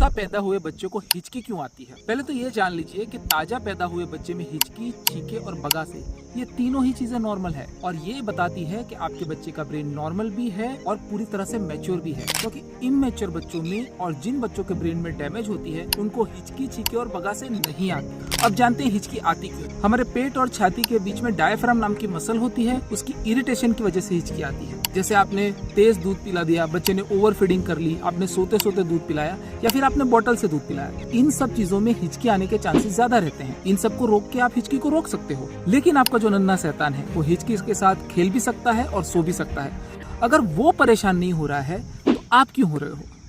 रोजा पैदा हुए बच्चे को हिचकी क्यों आती है? पहले तो ये जान लीजिए कि ताजा पैदा हुए बच्चे में हिचकी, छींके और बगासे ये तीनों ही चीजें नॉर्मल है और ये बताती है कि आपके बच्चे का ब्रेन नॉर्मल भी है और पूरी तरह से मैच्योर भी है। क्योंकि इमैच्योर बच्चों में और जिन बच्चों के ब्रेन में डैमेज होती है उनको हिचकी, छींके और बगासे नहीं आती। अब जानते हैं हिचकी आती क्यों। हमारे पेट और छाती के बीच में डायफ्राम नाम की मसल होती है, उसकी इरिटेशन की वजह से हिचकी आती है। जैसे आपने तेज दूध पिला दिया, बच्चे ने ओवर फीडिंग कर ली, आपने सोते सोते दूध पिलाया या फिर आपने बोतल से दूध पिलाया, इन सब चीजों में हिचकी आने के चांसेस ज्यादा रहते हैं। इन सबको रोक के आप हिचकी को रोक सकते हो। लेकिन आपका जो नन्हा शैतान है वो हिचकी के साथ खेल भी सकता है और सो भी सकता है। अगर वो परेशान नहीं हो रहा है तो आप क्यों हो रहे हो?